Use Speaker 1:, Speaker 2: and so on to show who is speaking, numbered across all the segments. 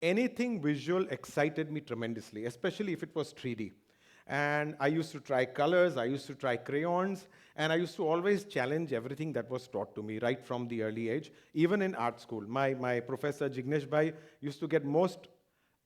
Speaker 1: anything visual excited me tremendously, especially if it was 3D. And I used to try colors, I used to try crayons, and I used to always challenge everything that was taught to me right from the early age, even in art school. My professor, Jignesh Bhai, used to get most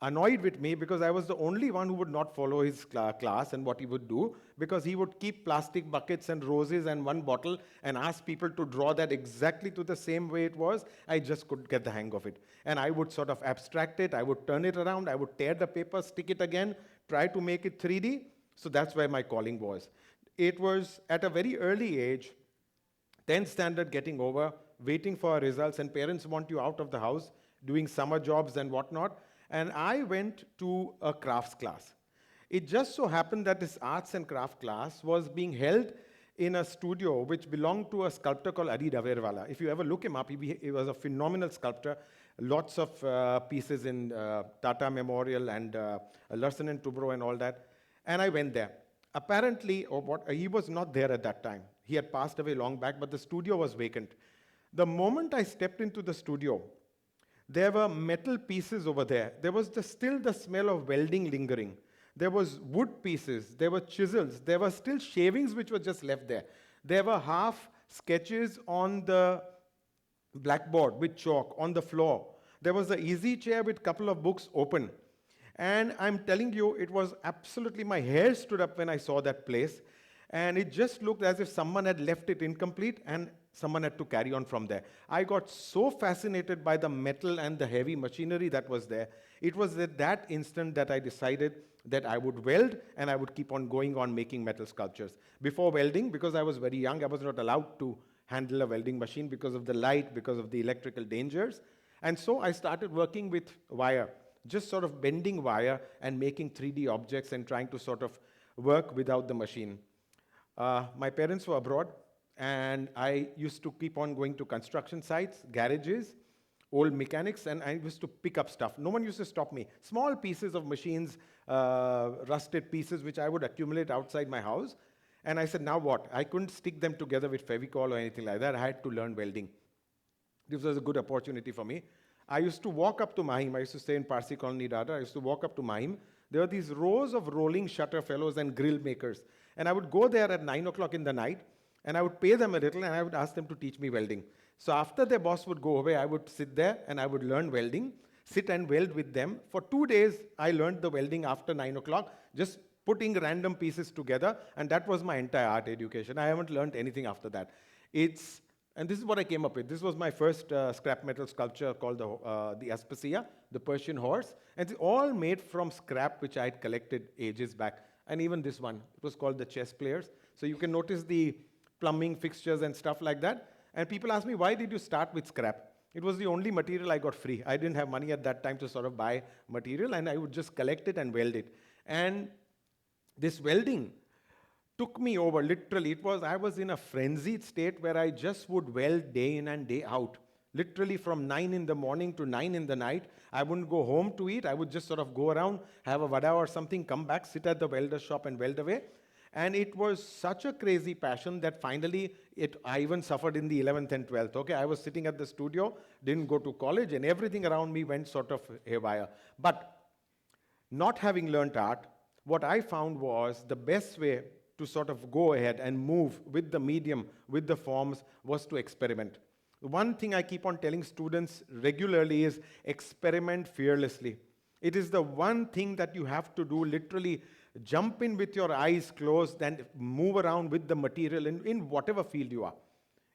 Speaker 1: annoyed with me because I was the only one who would not follow his class and what he would do, because he would keep plastic buckets and roses and one bottle and ask people to draw that exactly to the same way it was. I just couldn't get the hang of it. And I would sort of abstract it, I would turn it around, I would tear the paper, stick it again, try to make it 3D. So that's where my calling was. It was at a very early age, 10th standard getting over, waiting for our results, and parents want you out of the house, doing summer jobs and whatnot. And I went to a crafts class. It just so happened that this arts and craft class was being held in a studio which belonged to a sculptor called Adi Daverwala. If you ever look him up, he was a phenomenal sculptor. Lots of pieces in Tata Memorial and Larsen and Toubro and all that. And I went there. Apparently, he was not there at that time. He had passed away long back, but the studio was vacant. The moment I stepped into the studio, there were metal pieces over there. There was still the smell of welding lingering. There was wood pieces, there were chisels, there were still shavings which were just left there. There were half sketches on the blackboard with chalk on the floor. There was an easy chair with a couple of books open. And I'm telling you, it was absolutely, my hair stood up when I saw that place. And it just looked as if someone had left it incomplete and someone had to carry on from there. I got so fascinated by the metal and the heavy machinery that was there. It was at that instant that I decided that I would weld and I would keep on going on making metal sculptures. Before welding, because I was very young, I was not allowed to handle a welding machine because of the light, because of the electrical dangers. And so I started working with wire, just sort of bending wire and making 3D objects and trying to sort of work without the machine. My parents were abroad, and I used to keep on going to construction sites, garages, old mechanics, and I used to pick up stuff. No one used to stop me. Small pieces of machines, rusted pieces, which I would accumulate outside my house. And I said, now what? I couldn't stick them together with Fevicol or anything like that. I had to learn welding. This was a good opportunity for me. I used to walk up to Mahim. I used to stay in Parsi Colony, Dada. I used to walk up to Mahim. There were these rows of rolling shutter fellows and grill makers. And I would go there at 9 o'clock in the night, and I would pay them a little, and I would ask them to teach me welding. So after their boss would go away, I would sit there, and I would learn welding, sit and weld with them. For 2 days, I learned the welding after 9 o'clock, just putting random pieces together, and that was my entire art education. I haven't learned anything after that. And this is what I came up with. This was my first scrap metal sculpture called the Aspasia, the Persian horse. And it's all made from scrap, which I had collected ages back. And even this one, it was called the chess players. So you can notice the plumbing fixtures and stuff like that. And people ask me, why did you start with scrap? It was the only material I got free. I didn't have money at that time to sort of buy material, and I would just collect it and weld it. And this welding took me over, literally. I was in a frenzied state where I just would weld day in and day out. Literally from 9 in the morning to 9 in the night. I wouldn't go home to eat. I would just sort of go around, have a vada or something, come back, sit at the welder shop and weld away. And it was such a crazy passion that finally I even suffered in the 11th and 12th. Okay, I was sitting at the studio, didn't go to college, and everything around me went sort of haywire. But not having learnt art, what I found was the best way to sort of go ahead and move with the medium, with the forms, was to experiment. One thing I keep on telling students regularly is experiment fearlessly. It is the one thing that you have to do, literally jump in with your eyes closed and move around with the material in whatever field you are.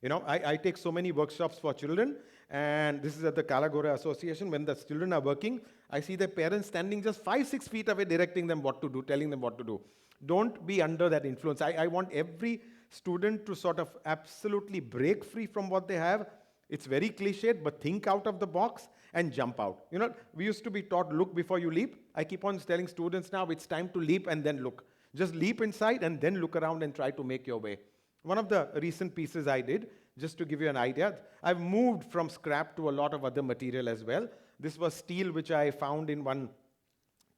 Speaker 1: You know, I take so many workshops for children, and this is at the Kalagora Association. When the children are working, I see their parents standing just 5-6 feet away, directing them what to do, telling them what to do. Don't be under that influence. I want every student to sort of absolutely break free from what they have. It's very cliched, but think out of the box and jump out. You know, we used to be taught, look before you leap. I keep on telling students now, it's time to leap and then look. Just leap inside and then look around and try to make your way. One of the recent pieces I did, just to give you an idea, I've moved from scrap to a lot of other material as well. This was steel, which I found in one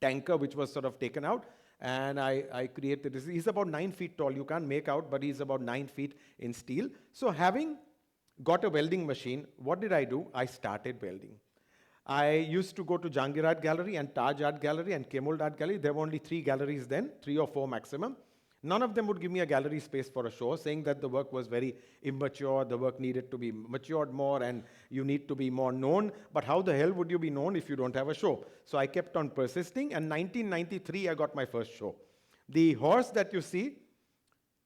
Speaker 1: tanker, which was sort of taken out. And I created this. He's about 9 feet tall. You can't make out, but he's about 9 feet in steel. So having got a welding machine, what did I do? I started welding. I used to go to Jahangir Art Gallery and Taj Art Gallery and Kemold Art Gallery. There were only 3 galleries then, 3 or 4 maximum. None of them would give me a gallery space for a show, saying that the work was very immature, the work needed to be matured more, and you need to be more known. But how the hell would you be known if you don't have a show? So I kept on persisting, and 1993, I got my first show. The horse that you see,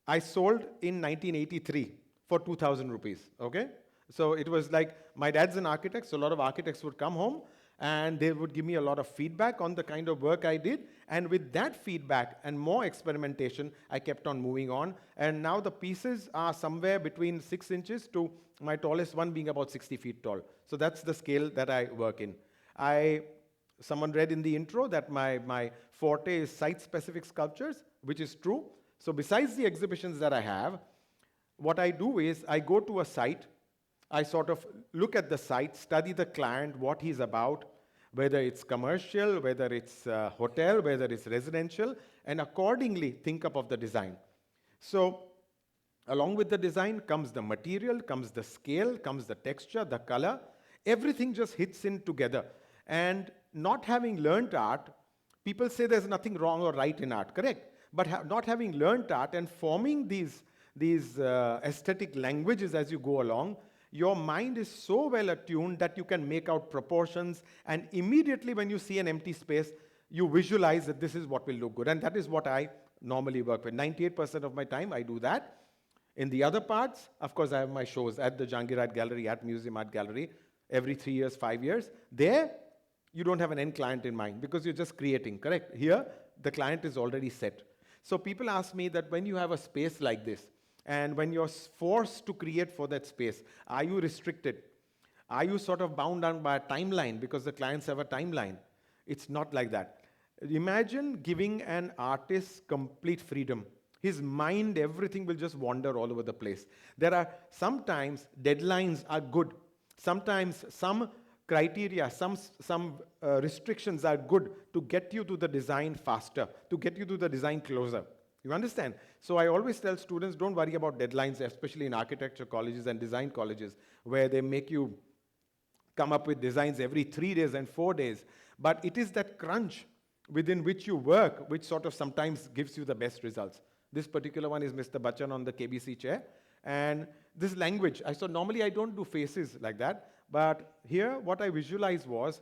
Speaker 1: I sold in 1983 for 2,000 rupees, okay? So it was like, my dad's an architect, so a lot of architects would come home, and they would give me a lot of feedback on the kind of work I did. And with that feedback and more experimentation, I kept on moving on. And now the pieces are somewhere between 6 inches to my tallest one being about 60 feet tall. So that's the scale that I work in. Someone read in the intro that my forte is site-specific sculptures, which is true. So besides the exhibitions that I have, what I do is I go to a site, I sort of look at the site, study the client, what he's about, whether it's commercial, whether it's hotel, whether it's residential, and accordingly think up of the design. So along with the design comes the material, comes the scale, comes the texture, the color. Everything just hits in together. And not having learned art, people say there's nothing wrong or right in art, correct? But not having learned art and forming these aesthetic languages as you go along, your mind is so well attuned that you can make out proportions, and immediately when you see an empty space, you visualize that this is what will look good. And that is what I normally work with. 98% of my time I do that. In the other parts, of course, I have my shows at the Jahangir Art Gallery, at Museum Art Gallery, every 3 years, 5 years. There, you don't have an end client in mind because you're just creating, correct? Here, the client is already set. So people ask me that when you have a space like this, and when you're forced to create for that space, are you restricted? Are you sort of bound down by a timeline because the clients have a timeline? It's not like that. Imagine giving an artist complete freedom. His mind, everything will just wander all over the place. There are sometimes deadlines are good. Sometimes some criteria, some restrictions are good to get you to the design faster, to get you to the design closer. You understand? So I always tell students, don't worry about deadlines, especially in architecture colleges and design colleges, where they make you come up with designs every 3 days and 4 days. But it is that crunch within which you work, which sort of sometimes gives you the best results. This particular one is Mr. Bachchan on the KBC chair. And this language, so normally I don't do faces like that, but here what I visualized was,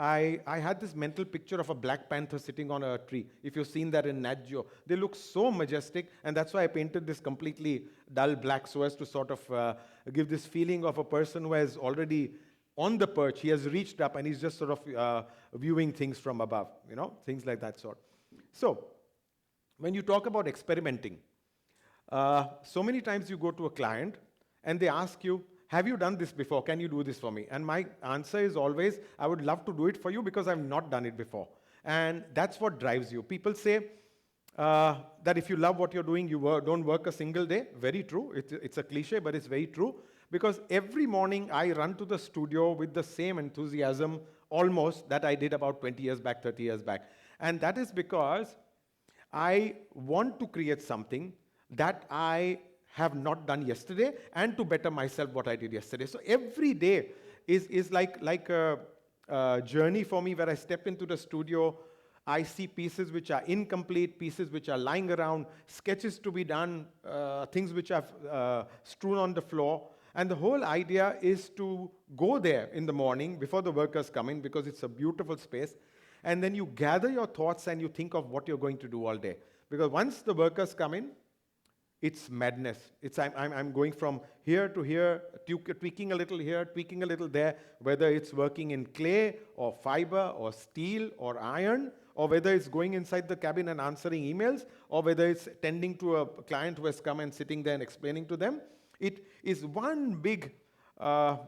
Speaker 1: I had this mental picture of a Black Panther sitting on a tree. If you've seen that in Nat Geo, they look so majestic, and that's why I painted this completely dull black so as to sort of give this feeling of a person who is already on the perch. He has reached up and he's just sort of viewing things from above, things like that sort. So when you talk about experimenting, so many times you go to a client and they ask you, have you done this before? Can you do this for me? And my answer is always, I would love to do it for you because I've not done it before. And that's what drives you. People say that if you love what you're doing, you don't work a single day. Very true. It's a cliche, but it's very true. Because every morning I run to the studio with the same enthusiasm almost that I did about 20 years back, 30 years back. And that is because I want to create something that I have not done yesterday, and to better myself what I did yesterday. So every day is like a journey for me where I step into the studio, I see pieces which are incomplete, pieces which are lying around, sketches to be done, things which are strewn on the floor. And the whole idea is to go there in the morning before the workers come in, because it's a beautiful space. And then you gather your thoughts and you think of what you're going to do all day. Because once the workers come in, it's madness. I'm going from here to here, tweaking a little here, tweaking a little there, whether it's working in clay or fiber or steel or iron, or whether it's going inside the cabin and answering emails, or whether it's tending to a client who has come and sitting there and explaining to them. It is one big, a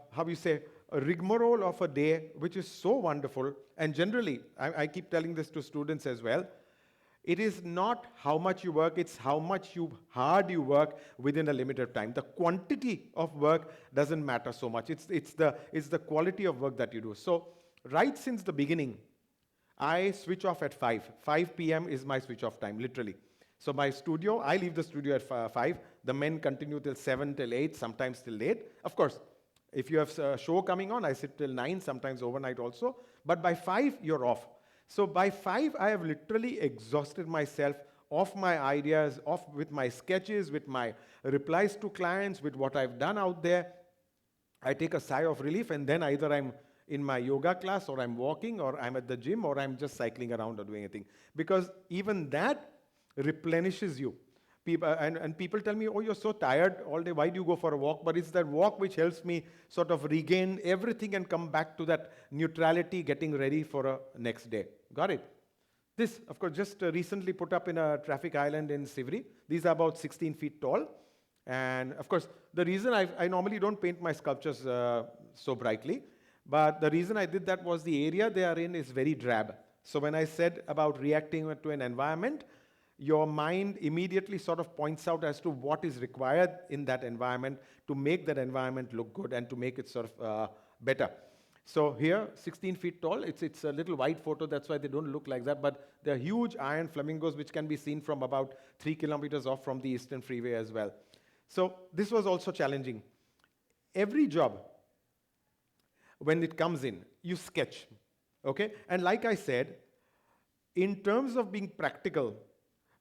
Speaker 1: rigmarole of a day, which is so wonderful. And generally, I keep telling this to students as well, it is not how much you work, it's how hard you work within a limited time. The quantity of work doesn't matter so much. It's the quality of work that you do. So right since the beginning, I switch off at 5. 5 p.m. is my switch off time, literally. So my studio, I leave the studio at 5. The men continue till 7, till 8, sometimes till late. Of course, If you have a show coming on, I sit till 9, sometimes overnight also. But by 5, you're off. So by 5, I have literally exhausted myself off my ideas, off with my sketches, with my replies to clients, with what I've done out there. I take a sigh of relief, and then either I'm in my yoga class, or I'm walking, or I'm at the gym, or I'm just cycling around or doing anything. Because even that replenishes you. And people tell me, oh, you're so tired all day, why do you go for a walk? But it's that walk which helps me sort of regain everything and come back to that neutrality, getting ready for a next day. Got it? This, of course, just recently put up in a traffic island in Sivri. These are about 16 feet tall. And of course, the reason I normally don't paint my sculptures so brightly, but the reason I did that was the area they are in is very drab. So when I said about reacting to an environment, your mind immediately sort of points out as to what is required in that environment to make that environment look good and to make it sort of better. So here, 16 feet tall, it's a little wide photo, that's why they don't look like that, but they're huge iron flamingos which can be seen from about 3 kilometers off from the Eastern Freeway as well. So this was also challenging. Every job, when it comes in, you sketch, okay? And like I said, in terms of being practical,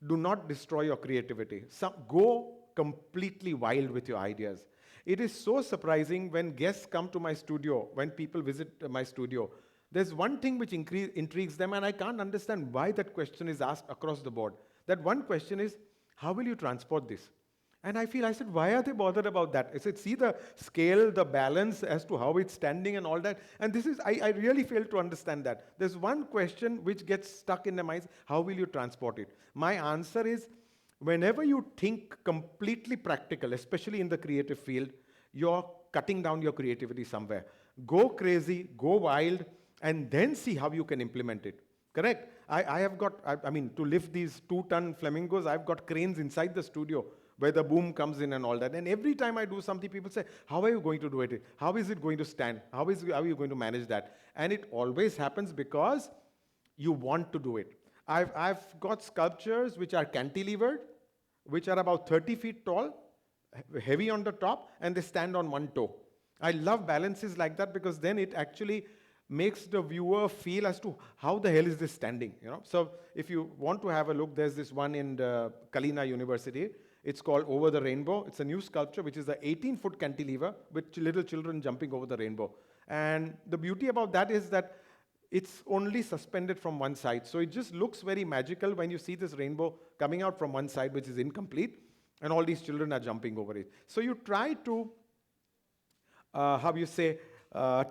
Speaker 1: do not destroy your creativity. Go completely wild with your ideas. It is so surprising when guests come to my studio, when people visit my studio. There's one thing which intrigues them, and I can't understand why that question is asked across the board. That one question is, how will you transport this? And I said, why are they bothered about that? I said, see the scale, the balance as to how it's standing and all that. And this is, I really fail to understand that. There's one question which gets stuck in their minds, how will you transport it? My answer is, whenever you think completely practical, especially in the creative field, you're cutting down your creativity somewhere. Go crazy, go wild, and then see how you can implement it. Correct? I mean, to lift these 2-ton flamingos, I've got cranes inside the studio where the boom comes in and all that. And every time I do something, people say, how are you going to do it? How is it going to stand? How are you going to manage that? And it always happens because you want to do it. I've got sculptures which are cantilevered, which are about 30 feet tall, heavy on the top, and they stand on one toe. I love balances like that because then it actually makes the viewer feel as to how the hell is this standing, you know? So if you want to have a look, there's this one in the Kalina University. It's called Over the Rainbow. It's a new sculpture, which is an 18-foot cantilever with little children jumping over the rainbow. And the beauty about that is that it's only suspended from one side. So it just looks very magical when you see this rainbow coming out from one side, which is incomplete, and all these children are jumping over it. So you try to,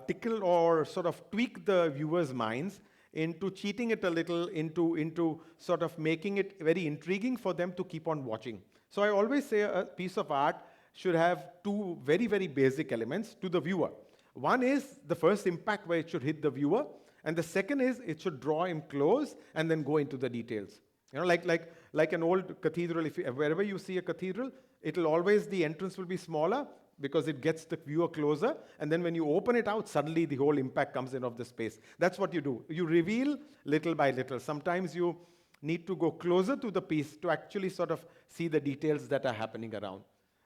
Speaker 1: tickle or sort of tweak the viewer's minds into cheating it a little, into sort of making it very intriguing for them to keep on watching. So I always say a piece of art should have 2 very, very basic elements to the viewer. One is the first impact where it should hit the viewer, and the second is it should draw him close and then go into the details. You know, like an old cathedral, wherever you see a cathedral, the entrance will be smaller because it gets the viewer closer, and then when you open it out, suddenly the whole impact comes in of the space. That's what you do. You reveal little by little. Sometimes you need to go closer to the piece to actually sort of see the details that are happening around.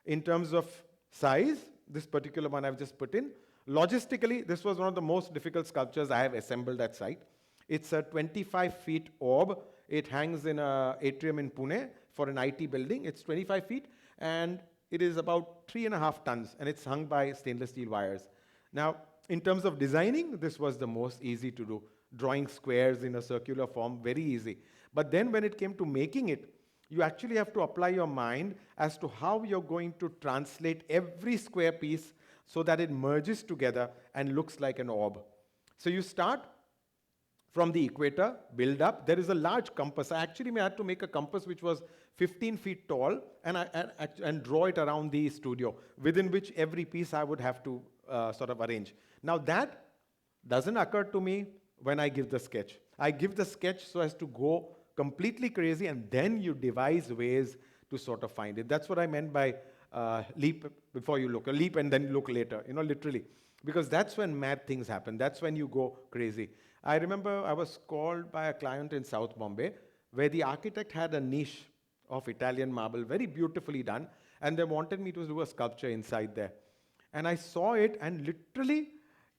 Speaker 1: In terms of size, this particular one I've just put in, logistically, this was one of the most difficult sculptures I have assembled at site. It's a 25-feet orb. It hangs in an atrium in Pune for an IT building. It's 25 feet, and it is about 3.5 tons, and it's hung by stainless steel wires. Now, in terms of designing, this was the most easy to do. Drawing squares in a circular form, very easy. But then when it came to making it, you actually have to apply your mind as to how you're going to translate every square piece so that it merges together and looks like an orb. So you start from the equator, build up. There is a large compass. I actually had to make a compass which was 15 feet tall and draw it around the studio, within which every piece I would have to sort of arrange. Now that doesn't occur to me when I give the sketch. I give the sketch so as to go completely crazy, and then you devise ways to sort of find it. That's what I meant by leap before you look, leap and then look later, you know, literally. Because that's when mad things happen. That's when you go crazy. I remember I was called by a client in South Bombay where the architect had a niche of Italian marble, very beautifully done, and they wanted me to do a sculpture inside there. And I saw it, and literally,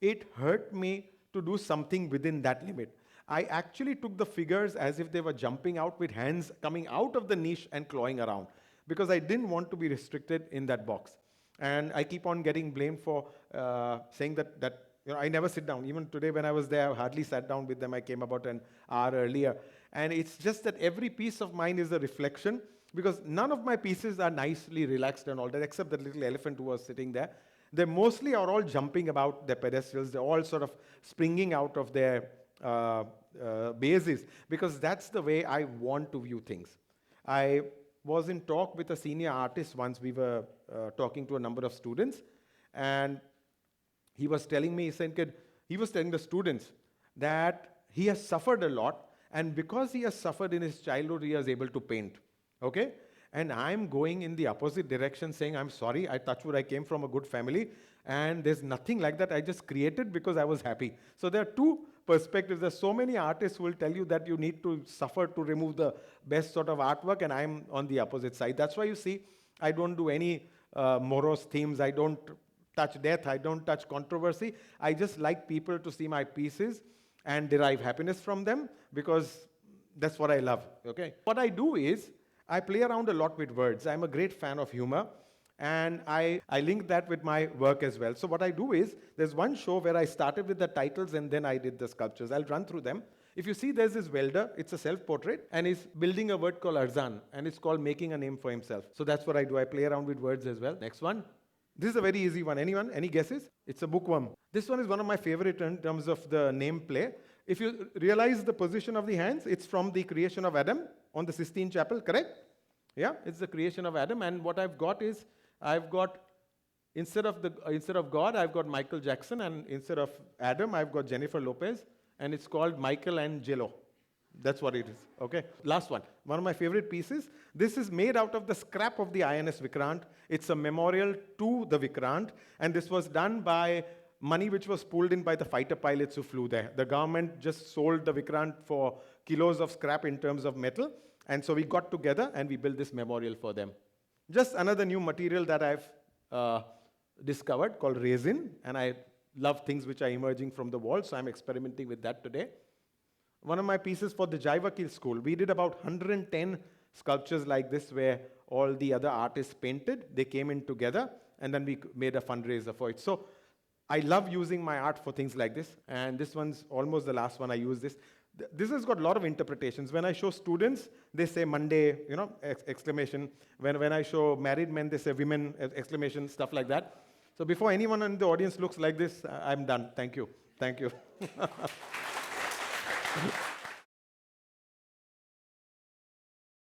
Speaker 1: it hurt me to do something within that limit. I actually took the figures as if they were jumping out with hands coming out of the niche and clawing around, because I didn't want to be restricted in that box. And I keep on getting blamed for saying that I never sit down. Even today when I was there, I hardly sat down with them. I came about an hour earlier. And it's just that every piece of mine is a reflection, because none of my pieces are nicely relaxed and all that, except that little elephant who was sitting there. They mostly are all jumping about their pedestals. They're all sort of springing out of their bases, because that's the way I want to view things. I was in talk with a senior artist once. We were talking to a number of students, and he was telling me, he was telling the students that he has suffered a lot, and because he has suffered in his childhood, he was able to paint. Okay? And I'm going in the opposite direction, saying, I'm sorry, I came from a good family, and there's nothing like that. I just created because I was happy. So there are two perspectives. There's so many artists who will tell you that you need to suffer to remove the best sort of artwork, and I'm on the opposite side. That's why you see, I don't do any morose themes. I don't touch death. I don't touch controversy. I just like people to see my pieces and derive happiness from them, because that's what I love. Okay? What I do is, I play around a lot with words. I'm a great fan of humor, and I link that with my work as well. So what I do is, there's one show where I started with the titles and then I did the sculptures. I'll run through them. If you see, there's this welder. It's a self-portrait, and he's building a word called Arzan, and it's called making a name for himself. So that's what I do. I play around with words as well. Next one. This is a very easy one. Anyone? Any guesses? It's a bookworm. This one is one of my favorite in terms of the name play. If you realize the position of the hands, it's from the creation of Adam on the Sistine Chapel, correct? Yeah, it's the creation of Adam. And what I've got is, instead of God, I've got Michael Jackson, and instead of Adam, I've got Jennifer Lopez, and it's called Michael and Jello. That's what it is. Okay. Last one. One of my favorite pieces. This is made out of the scrap of the INS Vikrant. It's a memorial to the Vikrant, and this was done by money which was pulled in by the fighter pilots who flew there. The government just sold the Vikrant for kilos of scrap in terms of metal, and so we got together and we built this memorial for them. Just another new material that I've discovered called resin, and I love things which are emerging from the wall, so I'm experimenting with that today. One of my pieces for the Jaivakil school, we did about 110 sculptures like this where all the other artists painted. They came in together, and then we made a fundraiser for it. So I love using my art for things like this, and this one's almost the last one I use this. This has got a lot of interpretations. When I show students, they say Monday, exclamation. When I show married men, they say women, exclamation, stuff like that. So before anyone in the audience looks like this, I'm done. Thank you. Thank you.